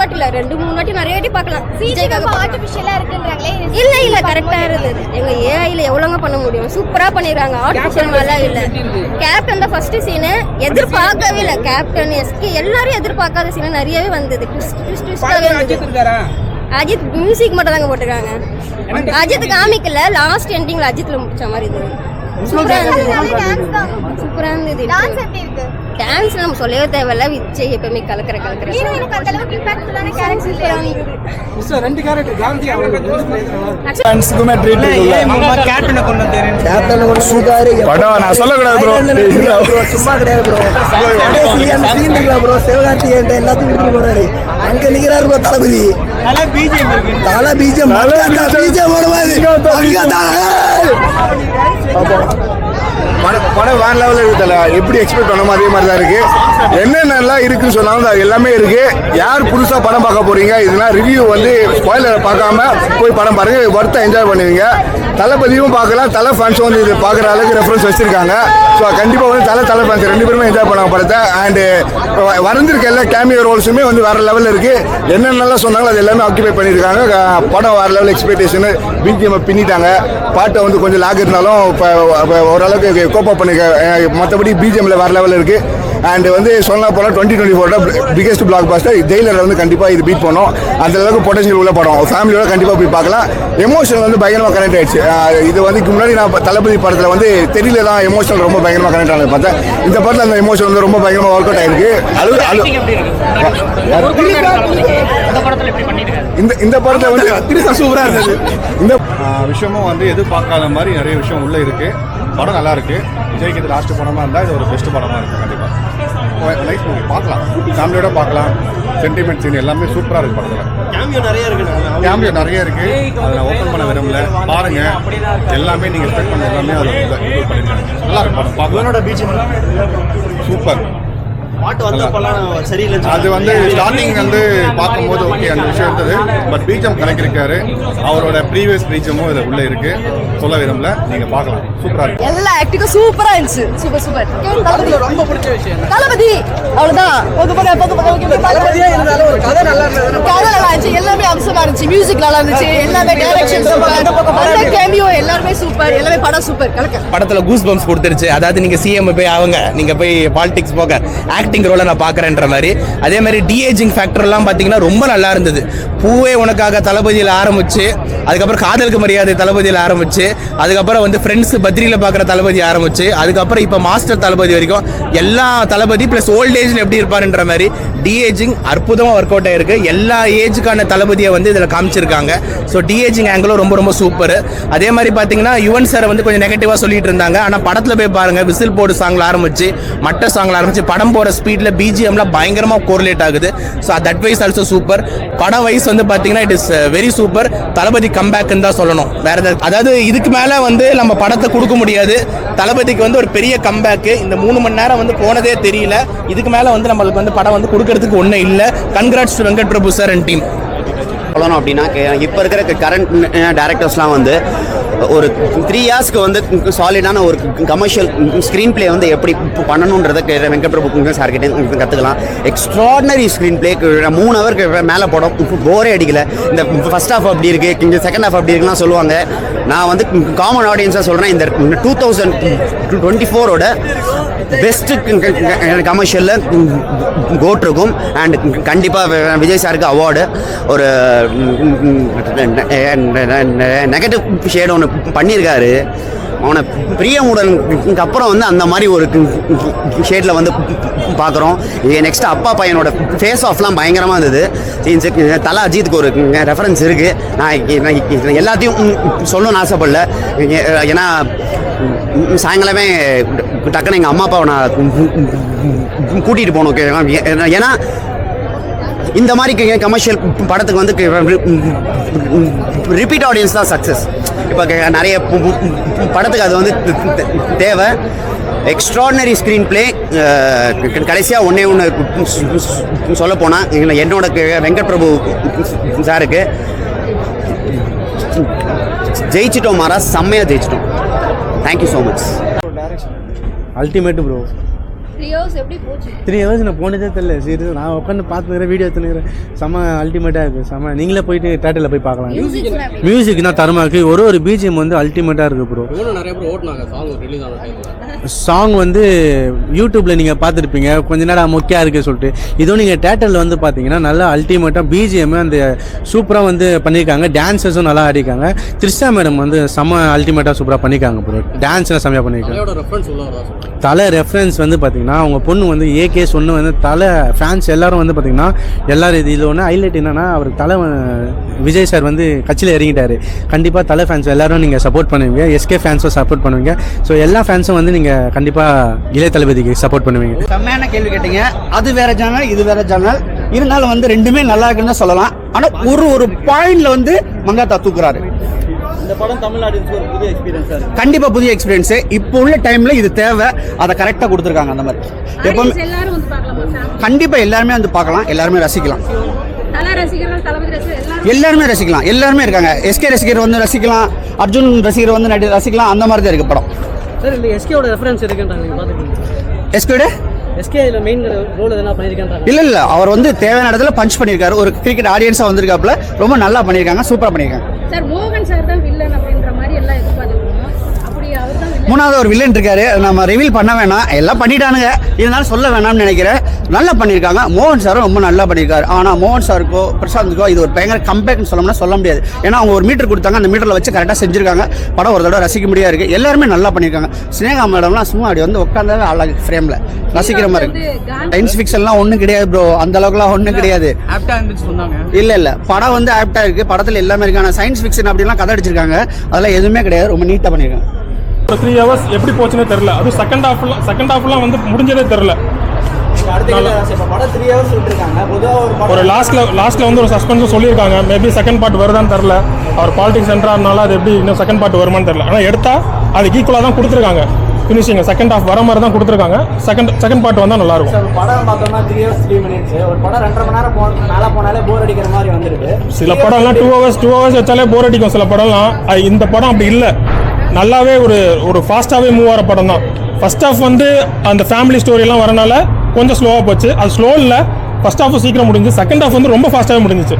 வாட்டி இல்ல 2-3 வாட்டி நிறைய வாட்டி பார்க்கலாம். விஜய்க்காக ஆர்டிஃபிஷியலா இருக்குன்றாங்களே. இல்ல கரெக்டா இருந்தது. எங்க ஏஐல எவ்வளவுங்க பண்ண முடியும், சூப்பரா பண்ணிருக்காங்க. ஆர்டிஃபிஷியல் மாதிரிலாம் இல்ல. கேப்டன் தான் ஃபர்ஸ்ட் சீன் எதிர்பார்க்கவே இல்ல. கேப்டன் எஸ்கே எல்லாரும் எதிர்பார்க்காத சீன் நிறையவே வந்தது. அஜித் மியூசிக் மட்டும் தாங்க போட்டுருக்காங்க. அஜித் காமிக்கல, லாஸ்ட் எண்டிங்ல அஜித்ல முடிச்ச மாதிரி இது சூப்பரா இருந்தது. டான்ஸ் நம்ம சொல்லவே தேவையில்ல. விஜய் எப்பவுமே கலக்கிற படம் நான் சொல்லக்கூடாது ப்ரோ, சும்மா கிடையாது ப்ரோ. சிவகார்த்திகேயன் எல்லாத்தையும் விட்டு போறாரு. அங்க நிக்கிறாரு ப்ரோ தளபதி. தலை பீஜம் படம் வேற லெவலில் இருக்குல்ல. எப்படி எக்ஸ்பெக்ட் பண்ணமோ அதே மாதிரி தான் இருக்கு. என்னென்னலாம் இருக்குன்னு சொன்னாலும் அது எல்லாமே இருக்கு. யார் புதுசாக படம் பார்க்க போறீங்க, இதெல்லாம் ரிவ்யூ வந்து ஸ்பாயிலரை பார்க்காம போய் படம் பாருங்க, ஒர்த்தை என்ஜாய் பண்ணுவீங்க. தளபதியும் பார்க்கலாம், தலை ஃபேன்ஸும் வந்து இது பார்க்குற அளவுக்கு ரெஃபரன்ஸ் வச்சிருக்காங்க. ஸோ கண்டிப்பாக வந்து தலை ஃபேன்ஸ் 2 பேருமே என்ஜாய் பண்ணாங்க படத்தை. அண்டு வரைஞ்சிருக்க எல்லா கேமியோ ரோல்ஸுமே வந்து வேற லெவலில் இருக்கு. என்னென்னலாம் சொன்னாங்களோ அது எல்லாமே ஆக்கிபை பண்ணியிருக்காங்க. படம் வேற லெவல் எக்ஸ்பெக்டேஷனு. பிஜிஎம் பின்னிட்டாங்க. பாட்டை வந்து கொஞ்சம் லாக் இருந்தாலும் இப்போ ஓரளவுக்கு கோப்பப் பண்ணிக்க. மற்றபடி பிஜிஎம்ல வேற லெவலில் இருக்கு. அண்ட் வந்து சொல்லலாம் போனால் 2024 பிகெஸ்ட் பிளாக் பாஸ்டர் ஜெயிலர் வந்து கண்டிப்பாக இது பீட் பண்ணோம். அந்த அளவுக்கு பொட்டன்ஷியல் உள்ள படம். ஃபேமிலியோட கண்டிப்பாக போய் பார்க்கலாம். எமோஷனல் வந்து பயங்கரமாக கனெக்ட் ஆயிடுச்சு. இது வந்து முன்னாடி நான் தளபதி படத்தில் வந்து தெரியல தான் எமோஷனல் ரொம்ப பயங்கரமாக கனெக்ட் ஆனது பார்த்தேன். இந்த படத்தில் அந்த எமோஷன் வந்து ரொம்ப பயங்கரமாக ஒர்க் அவுட் ஆயிருக்கு. இந்த படத்தில் வந்து சூப்பராக இருந்தது. இந்த விஷயமும் வந்து எதிர்பார்க்காத மாதிரி நிறைய விஷயம் உள்ளே இருக்கு. படம் நல்லா இருக்கு. விஜய்க்கு இது லாஸ்ட் படமாக இருந்தால் இது ஒரு பெஸ்ட் படமாக இருக்குது. கண்டிப்பாக லைஃப் மூவி பார்க்கலாம், ஃபேமிலியோட பார்க்கலாம். சென்டிமெண்ட் சீன் எல்லாமே சூப்பராக இருக்குது படத்தில். கேமியோ நிறைய இருக்குது. அதை நான் ஓப்பன் பண்ண விரும்பல. பாருங்க, எல்லாமே நீங்கள் எக்ஸ்பெக்ட் பண்ண எல்லாமே அதை பண்ணியிருக்காங்க. நல்லா இருக்கு படம் பார்க்கலாம். சூப்பர். அது வந்து ஸ்டார்டிங் வந்து பார்க்கும்போது ஓகே அந்த விஷயம் இருந்தது. பட் பீஜம் கலக்கிருக்காரு. அவரோட ப்ரீவியஸ் பீஜமும் இதில் உள்ள இருக்கு. சொல்ல விரும்பல, நீங்க பார்க்கலாம். சூப்பரா இருக்கு. எல்லா ஆக்டிங்கும் சூப்பரா இருந்துச்சு. சூப்பர். ரொம்ப பிடிச்ச விஷயம் தளபதி. அவ்வளவுதான். கதை நல்லா இருந்துச்சு. எல்லாமே அம்சமா இருந்துச்சு. மியூசிக் நல்லா இருந்துச்சு. எல்லாமே டைரக்ஷன் சூப்பர். கேமியோ எல்லாருமே சூப்பர். எல்லாமே படம் சூப்பர். படத்துல கூஸ் பம்ப்ஸ் கொடுத்துருச்சு. அதாவது நீங்க சிஎம் போய் அவங்க நீங்க போய் பாலிடிக்ஸ் போக ஆக்டிங் ரோலை நான் பார்க்குறேன்ற மாதிரி. அதே மாதிரி டிஏஜிங் ஃபேக்டர்லாம் பார்த்தீங்கன்னா ரொம்ப நல்லா இருந்தது. பூவே உனக்காக தளபதியில் ஆரம்பிச்சு, அதுக்கப்புறம் காதலுக்கு மரியாதை தளபதியில் ஆரம்பிச்சு, அதுக்கப்புறம் வந்து ஃப்ரெண்ட்ஸ் பத்ரியில் பார்க்குற தளபதி ஆரம்பிச்சு, அதுக்கப்புறம் இப்போ மாஸ்டர் தளபதி வரைக்கும் எல்லா தளபதி ப்ளஸ் ஓல்ட் ஏஜில் எப்படி இருப்பாருன்ற மாதிரி டிஏஜிங் அற்புதமாக ஒர்க் அவுட் ஆயிருக்கு. எல்லா ஏஜுக்கான தளபதியை வந்து இதில் காமிச்சிருக்காங்க. ஸோ டிஏஜிங் ஆங்கிளும் ரொம்ப ரொம்ப சூப்பர். அதே மாதிரி பார்த்தீங்கன்னா யுவன் சார் வந்து கொஞ்சம் நெகட்டிவாக சொல்லிட்டு இருந்தாங்க. ஆனால் படத்தில் போய் பாருங்க, விசில் போடு சாங்ல ஆரம்பிச்சு, மட்ட சாங்ல ஆரம்பிச்சு, படம் போகிற ஸ்பீட்ல பிஜிஎம்ல பயங்கரமா கோரிலேட் ஆகுது. So that wise also super. படம் வைஸ் வந்து பார்த்தீங்கன்னா it is very super. Thalapathy கம்பேக்னு தான் சொல்லணும். வேற ஏதாவது அதாவது இதுக்கு மேலே வந்து நம்ம படத்தை கொடுக்க முடியாது. தளபதிக்கு வந்து ஒரு பெரிய கம்பேக்கு. இந்த 3 மணி நேரம் வந்து போனதே தெரியல. இதுக்கு மேலே வந்து நம்மளுக்கு வந்து படம் வந்து கொடுக்கறதுக்கு ஒன்றும் இல்லை. Congrats to Venkat Prabhu sir and team. சொல்லணும் அப்படின்னா இப்போ இருக்கிற கரண்ட் டைரக்டர்ஸ்லாம் வந்து ஒரு 3 இயர்ஸ்க்கு வந்து சாலிடான ஒரு கமர்ஷியல் ஸ்க்ரீன் பிளே வந்து எப்படி பண்ணணுன்றதை வெங்கட் பிரபு சார்கிட்டே கற்றுக்கலாம். Extraordinary screen play. 3 ஹவருக்கு மேலே படம் போரே அடிக்கல. இந்த ஃபர்ஸ்ட் ஹாஃப் அப்படி இருக்குது, இந்த செகண்ட் ஹாஃப் அப்படி இருக்குலாம் சொல்லுவாங்க. நான் வந்து காமன் ஆடியன்ஸாக சொல்கிறேன், இந்த 2024 பெஸ்ட் கமர்ஷியலில் கோட் இருக்கும். அண்ட் கண்டிப்பாக விஜய் சாருக்கு அவார்டு. ஒரு நெகட்டிவ் ஷேட் ஒன்று பண்ணியிருக்காரு. அவனை பிரியமுடனுக்கு அப்புறம் வந்து அந்த மாதிரி ஒரு ஷேடில் வந்து பார்க்குறோம். நெக்ஸ்ட் அப்பா பையனோட ஃபேஸ் ஆஃப்லாம் பயங்கரமாக இருந்தது. தலை அஜித்துக்கு ஒரு ரெஃபரன்ஸ் இருக்குது. நான் எல்லாத்தையும் சொல்லணும்னு ஆசைப்படல. ஏன்னா சாயங்காலமே டக்குன்னு எங்கள் அம்மா அப்பாவை நான் கூட்டிகிட்டு போகணும். ஏன்னா இந்த மாதிரி கமர்ஷியல் படத்துக்கு வந்து ரிப்பீட் ஆடியன்ஸ் தான் சக்ஸஸ். இப்போ நிறைய படத்துக்கு அது வந்து தேவை. Extraordinary screen play. கடைசியாக ஒன்று சொல்ல போனால் என்னோட வெங்கட் பிரபு சாருக்கு ஜெயிச்சிட்டோம் மாறா, செம்மையாக ஜெயிச்சிட்டோம். Thank you so much. Ultimate bro. 3 hours எப்படி போச்சு? 3 hours நான் போனதே தெரியல. சீரியஸ் நான் உட்காந்து பார்த்துக்கிறேன், வீடியோ எடுத்துக்கிறேன். செம்ம அல்டிமேட்டாக இருக்குது. செம்ம நீங்களே போயிட்டு தேட்டரில் போய் பார்க்கலாம். மியூசிக் தான் தரமாக இருக்குது. ஒரு பிஜிஎம் வந்து அல்டிமேட்டாக இருக்குது ப்ரோ. நிறைய பேர் ஓட்டுனாங்க சாங் ரிலீஸ் ஆன டைம்ல. சாங் வந்து யூடியூப்பில் நீங்கள் பார்த்துருப்பீங்க, கொஞ்ச நேரம் மொக்கையாக இருக்குது சொல்லிட்டு. இதுவும் நீங்கள் தேட்டரில் வந்து பார்த்தீங்கன்னா நல்லா அல்டிமேட்டாக பிஜிஎம் அந்த சூப்பராக வந்து பண்ணியிருக்காங்க. டான்ஸஸும் நல்லா ஆடிக்காங்க. த்ரிஷா மேடம் வந்து செம்ம அல்டிமேட்டாக சூப்பராக பண்ணியிருக்காங்க ப்ரோ. டான்ஸ்லாம் செம்மையாக பண்ணியிருக்காங்க. தலை ரெஃபரன்ஸ் வந்து பார்த்தீங்கன்னா அவங்க பொண்ணு வந்து ஏகே சொன்னு வந்து தலை ஃபேன்ஸ் எல்லாரும் வந்து பார்த்தீங்கன்னா எல்லாரும் இதில் ஒன்று ஹைலைட் என்னென்னா அவர் தலை விஜய் சார் வந்து கட்சியில் இறங்கிட்டார். கண்டிப்பாக தலை ஃபேன்ஸ் எல்லாரும் நீங்கள் சப்போர்ட் பண்ணுவீங்க, எஸ்கே ஃபேன்ஸும் சப்போர்ட் பண்ணுவீங்க. ஸோ எல்லா ஃபேன்ஸும் வந்து நீங்கள் கண்டிப்பாக இளைய தளபதிக்கு சப்போர்ட் பண்ணுவீங்க. செம்மையான கேள்வி கேட்டீங்க. அது வேற சேனல், இது வேற சேனல். இருந்தாலும் வந்து ரெண்டுமே நல்லா இருக்குன்னு தான் சொல்லலாம். ஆனால் ஒரு பாயிண்ட்ல வந்து மங்காத்தா தூக்குறாரு. இந்த படம் தமிழ்நாட்டுக்கு ஒரு புதிய எக்ஸ்பீரியன்ஸாக இருக்குது. கண்டிப்பாக புதிய எக்ஸ்பீரியன்ஸு. இப்போ உள்ள டைமில் இது தேவை. அதை கரெக்டாக கொடுத்துருக்காங்க. அந்த மாதிரி எப்பவுமே கண்டிப்பாக எல்லாருமே வந்து பார்க்கலாம், எல்லாருமே ரசிக்கலாம். எல்லாருமே ரசிக்கலாம், எல்லாருமே இருக்காங்க. எஸ்கே ரசிகர் வந்து ரசிக்கலாம், அர்ஜுன் ரசிகர் வந்து ரசிக்கலாம். அந்த மாதிரி தான் இருக்குது படம். சார் இந்த எஸ்கேவோட ரெஃபரன்ஸ் இருக்குன்றாங்க, நீங்க பாத்துக்கீங்க. எஸ்கேட எஸ்கே இதுல மெயின் ரோல் எதனா பண்ணிருக்காங்க? இல்ல அவர் வந்து தேவையான இடத்துல பஞ்ச் பண்ணியிருக்காரு. ஒரு கிரிக்கெட் ஆடியன்ஸா வந்திருக்காப்புல. ரொம்ப நல்லா பண்ணியிருக்காங்க, சூப்பரா பண்ணியிருக்காங்க. சார் மோகன் சார் தான் வில்லன் அப்படின்ற மாதிரி எல்லாம் எதிர்பார்த்துருக்கோம். அப்படி அவர் தான் மூணாவது ஒரு வில்லன் இருக்காரு, நம்ம ரிவீல் பண்ண வேணாம். எல்லாம் பண்ணிட்டானுங்க, இருந்தாலும் சொல்ல வேணாம்னு நினைக்கிறேன். நல்லா பண்ணியிருக்காங்க. மோகன் சாரும் ரொம்ப நல்லா பண்ணியிருக்காரு. ஆனால் மோகன் சாருக்கோ பிரசாந்துக்கோ இது ஒரு பயங்கர கம்பேக்னு சொல்லணும்னா சொல்ல முடியாது. ஏன்னா அவங்க ஒரு மீட்டர் கொடுத்தாங்க, அந்த மீட்டரில் வச்சு கரெக்டாக செஞ்சிருக்காங்க. படம் ஒரு தடவை ரசிக்க முடியாது இருக்குது. எல்லாருமே நல்லா பண்ணியிருக்காங்க. ஸ்னேகா மேடம்லாம் சும்மா அப்படி வந்து உட்காந்தாவே அழகு ஃப்ரேமில் ரசிக்கிற மாதிரி இருக்கு. சயின்ஸ் ஃபிக்ஷன்லாம் ஒன்றும் கிடையாது ப்ரோ, அந்த அளவுக்குலாம் ஒன்றும் கிடையாது. இல்லை படம் வந்து ஆப்டாக இருக்குது. படத்தில் எல்லாமே இருக்கு. ஆனால் சயின்ஸ் ஃபிக்ஷன் அப்படிலாம் கதை அடிச்சிருக்காங்க, அதெல்லாம் எதுவுமே கிடையாது. ரொம்ப நீட்டாக பண்ணியிருக்காங்க. 3 hours எப்படி போச்சுன்னே தெரியல. அது செகண்ட் ஹாஃப்லாம் வந்து முடிஞ்சதே தெரியல. ஒரு லாஸ்ட்ல வந்து ஒரு சஸ்பென்ஸும் சொல்லியிருக்காங்க. மேபி செகண்ட் பார்ட் வருதான்னு தெரியல. அவர் பாலிடிக்ஸ் சென்டர்னால அது எப்படி இன்னும் செகண்ட் பார்ட் வருமானு தெரியல. ஆனால் எடுத்தா அதுக்கு ஈக்குவலாக தான் கொடுத்துருக்காங்க. ஃபினிஷிங் செகண்ட் ஹாஃப் வர மாதிரி தான் கொடுத்துருக்காங்க. செகண்ட் பார்ட் வந்தால் நல்லா இருக்கும். படம் பார்த்தோம்னா 3 hours 3 minutes. ஒரு படம் 2.5 மணி நேரம் மேலே போனாலே போர் அடிக்கிற மாதிரி வந்துருக்கு. சில படம்லாம் 2 hours வச்சாலே போர் அடிக்கும். சில படம்லாம் இந்த படம் அப்படி இல்லை. நல்லாவே ஒரு ஃபாஸ்ட்டாகவே மூவ் ஆகிற படம் தான். ஃபர்ஸ்ட் ஹாஃப் வந்து அந்த ஃபேமிலி ஸ்டோரியெல்லாம் வரனால கொஞ்சம் ஸ்லோவாக போச்சு. அது ஸ்லோ இல்லை, ஃபர்ஸ்ட் ஹாஃப் சீக்கிரம் முடிஞ்சு. செகண்ட் ஹாஃப் வந்து ரொம்ப ஃபாஸ்ட்டாகவே முடிஞ்சிச்சு.